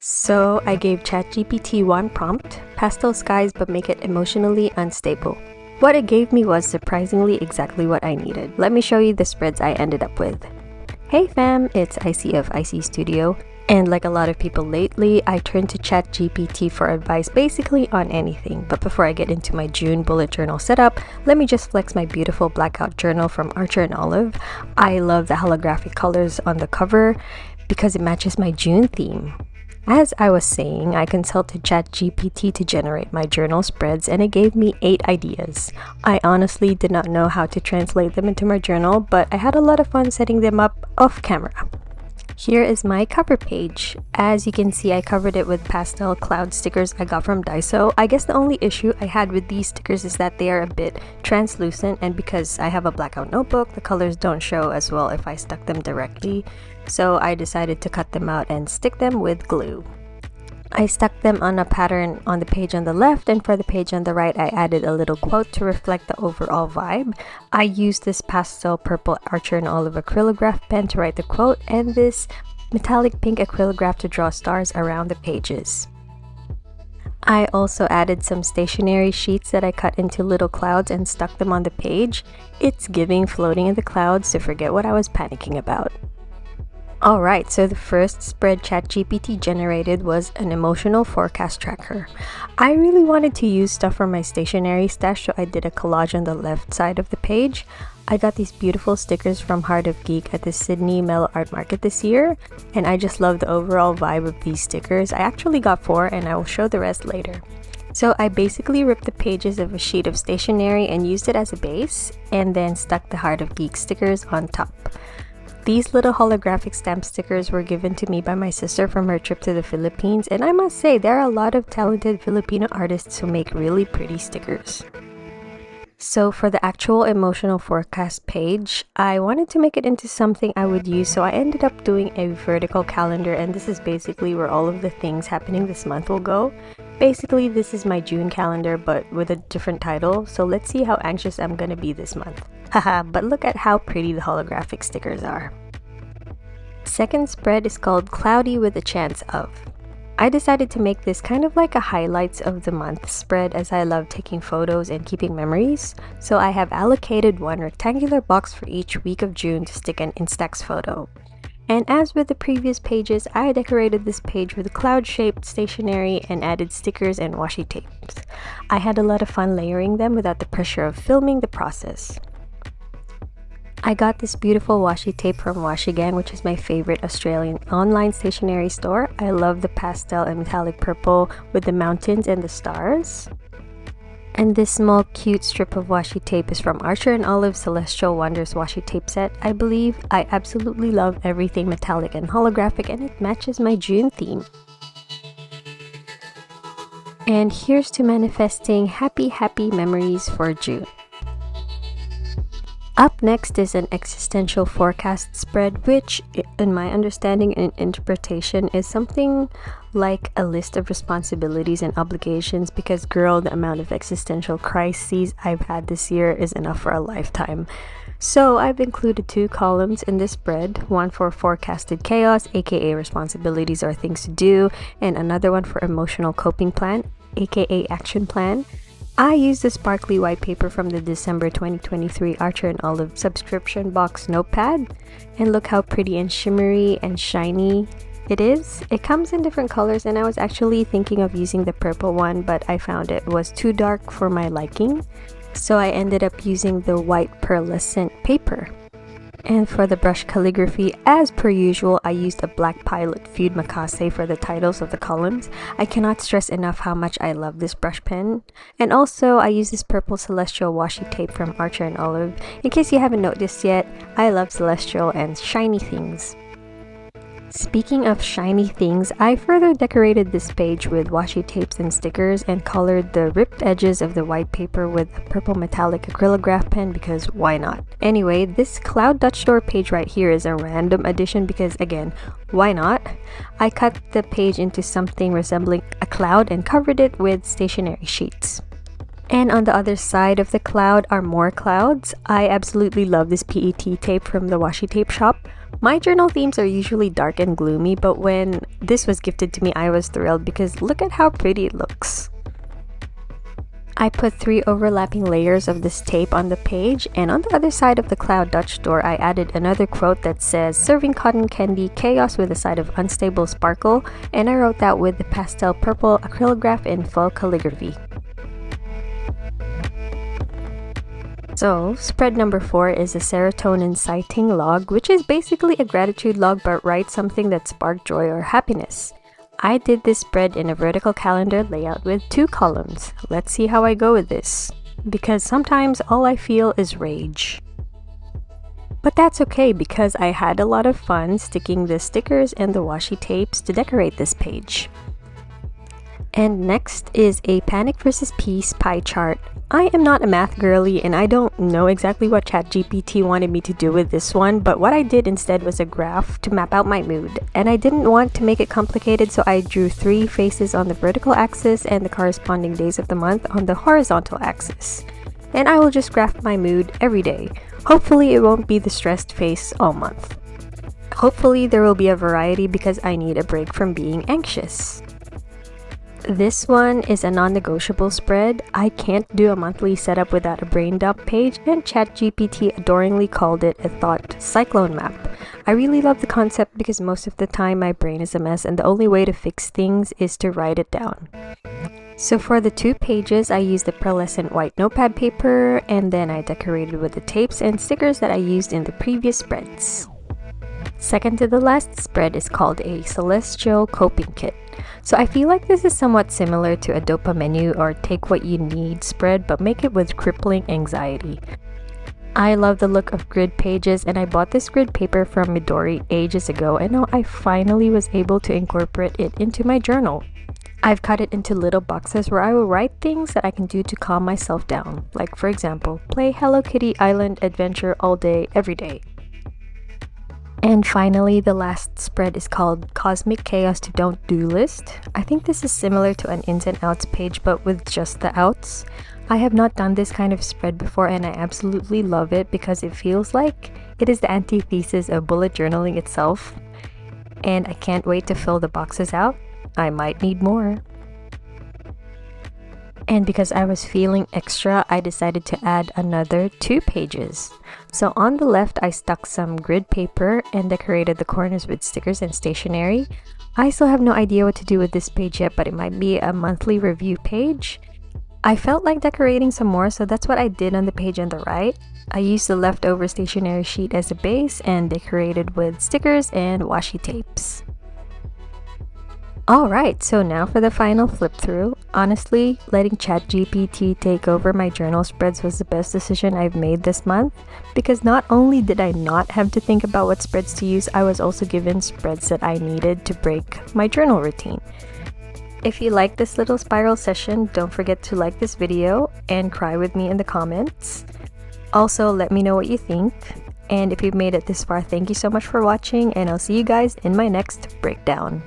So I gave ChatGPT one prompt, Pastel Skies but make it emotionally unstable. What it gave me was surprisingly exactly what I needed. Let me show you the spreads I ended up with. Hey fam, it's Icy of Icy Studio. And like a lot of people lately, I turned to ChatGPT for advice basically on anything. But before I get into my June bullet journal setup, let me just flex my beautiful blackout journal from Archer and Olive. I love the holographic colors on the cover because it matches my June theme. As I was saying, I consulted ChatGPT to generate my journal spreads and it gave me 8 ideas. I honestly did not know how to translate them into my journal, but I had a lot of fun setting them up off camera. Here is my cover page. As you can see, I covered it with pastel cloud stickers I got from Daiso. I guess the only issue I had with these stickers is that they are a bit translucent, and because I have a blackout notebook, the colors don't show as well if I stuck them directly. So I decided to cut them out and stick them with glue. I stuck them on a pattern on the page on the left, and for the page on the right I added a little quote to reflect the overall vibe. I used this pastel purple Archer and Olive acrylograph pen to write the quote and this metallic pink acrylograph to draw stars around the pages. I also added some stationery sheets that I cut into little clouds and stuck them on the page. It's giving floating in the clouds, so forget what I was panicking about. Alright, so the first spread ChatGPT generated was an emotional forecast tracker. I really wanted to use stuff from my stationery stash, so I did a collage on the left side of the page. I got these beautiful stickers from Heart of Geek at the Sydney Mellow Art Market this year, and I just love the overall vibe of these stickers. I actually got 4 and I will show the rest later. So I basically ripped the pages of a sheet of stationery and used it as a base, and then stuck the Heart of Geek stickers on top. These little holographic stamp stickers were given to me by my sister from her trip to the Philippines, and I must say there are a lot of talented Filipino artists who make really pretty stickers. So for the actual emotional forecast page, I wanted to make it into something I would use, so I ended up doing a vertical calendar, and this is basically where all of the things happening this month will go. Basically, this is my June calendar but with a different title, so let's see how anxious I'm gonna be this month. Haha, but look at how pretty the holographic stickers are. Second spread is called Cloudy with a Chance of. I decided to make this kind of like a highlights of the month spread, as I love taking photos and keeping memories, so I have allocated one rectangular box for each week of June to stick an Instax photo. And as with the previous pages, I decorated this page with cloud-shaped stationery and added stickers and washi tapes. I had a lot of fun layering them without the pressure of filming the process. I got this beautiful washi tape from Washigan, which is my favorite Australian online stationery store. I love the pastel and metallic purple with the mountains and the stars. And this small cute strip of washi tape is from Archer and Olive Celestial Wonders washi tape set, I believe. I absolutely love everything metallic and holographic, and it matches my June theme. And here's to manifesting happy memories for June. Up next is an existential forecast spread, which, in my understanding and interpretation, is something like a list of responsibilities and obligations, because girl, the amount of existential crises I've had this year is enough for a lifetime. So I've included 2 columns in this spread, one for forecasted chaos, aka responsibilities or things to do, and another one for emotional coping plan, aka action plan. I used the sparkly white paper from the December 2023 Archer and Olive subscription box notepad, and look how pretty and shimmery and shiny it is. It comes in different colors, and I was actually thinking of using the purple one, but I found it was too dark for my liking, so I ended up using the white pearlescent paper. And for the brush calligraphy, as per usual, I used a black Pilot Feud Makase for the titles of the columns. I cannot stress enough how much I love this brush pen. And also, I use this purple Celestial washi tape from Archer and Olive. In case you haven't noticed yet, I love Celestial and shiny things. Speaking of shiny things, I further decorated this page with washi tapes and stickers and colored the ripped edges of the white paper with a purple metallic acrylograph pen, because why not? Anyway, this Cloud Dutch Store page right here is a random addition because, again, why not? I cut the page into something resembling a cloud and covered it with stationery sheets. And on the other side of the cloud are more clouds. I absolutely love this PET tape from the washi tape shop. My journal themes are usually dark and gloomy, but when this was gifted to me, I was thrilled because look at how pretty it looks. I put 3 overlapping layers of this tape on the page, and on the other side of the cloud Dutch door, I added another quote that says, "Serving cotton candy, chaos with a side of unstable sparkle," and I wrote that with the pastel purple acrylograph in faux calligraphy. So, spread number 4 is a serotonin citing log, which is basically a gratitude log but write something that sparked joy or happiness. I did this spread in a vertical calendar layout with 2 columns. Let's see how I go with this. Because sometimes all I feel is rage. But that's okay because I had a lot of fun sticking the stickers and the washi tapes to decorate this page. And next is a panic versus peace pie chart. I am not a math girly and I don't know exactly what ChatGPT wanted me to do with this one, but what I did instead was a graph to map out my mood. And I didn't want to make it complicated, so I drew 3 faces on the vertical axis and the corresponding days of the month on the horizontal axis. And I will just graph my mood every day. Hopefully it won't be the stressed face all month. Hopefully there will be a variety because I need a break from being anxious. This one is a non-negotiable spread. I can't do a monthly setup without a brain dump page, and ChatGPT adoringly called it a Thought Cyclone Map. I really love the concept because most of the time my brain is a mess and the only way to fix things is to write it down. So for the 2 pages, I used the pearlescent white notepad paper and then I decorated with the tapes and stickers that I used in the previous spreads. Second to the last spread is called a Celestial Coping Kit. So I feel like this is somewhat similar to a Dopa menu or take what you need spread, but make it with crippling anxiety. I love the look of grid pages and I bought this grid paper from Midori ages ago and now I finally was able to incorporate it into my journal. I've cut it into little boxes where I will write things that I can do to calm myself down. Like for example, play Hello Kitty Island Adventure all day, every day. And finally, the last spread is called Cosmic Chaos to Don't Do List. I think this is similar to an ins and outs page but with just the outs. I have not done this kind of spread before and I absolutely love it because it feels like it is the antithesis of bullet journaling itself. And I can't wait to fill the boxes out. I might need more. And because I was feeling extra, I decided to add another 2 pages. So on the left, I stuck some grid paper and decorated the corners with stickers and stationery. I still have no idea what to do with this page yet, but it might be a monthly review page. I felt like decorating some more, so that's what I did on the page on the right. I used the leftover stationery sheet as a base and decorated with stickers and washi tapes. Alright, so now for the final flip through. Honestly, letting ChatGPT take over my journal spreads was the best decision I've made this month because not only did I not have to think about what spreads to use, I was also given spreads that I needed to break my journal routine. If you like this little spiral session, don't forget to like this video and cry with me in the comments. Also, let me know what you think. And if you've made it this far, thank you so much for watching and I'll see you guys in my next breakdown.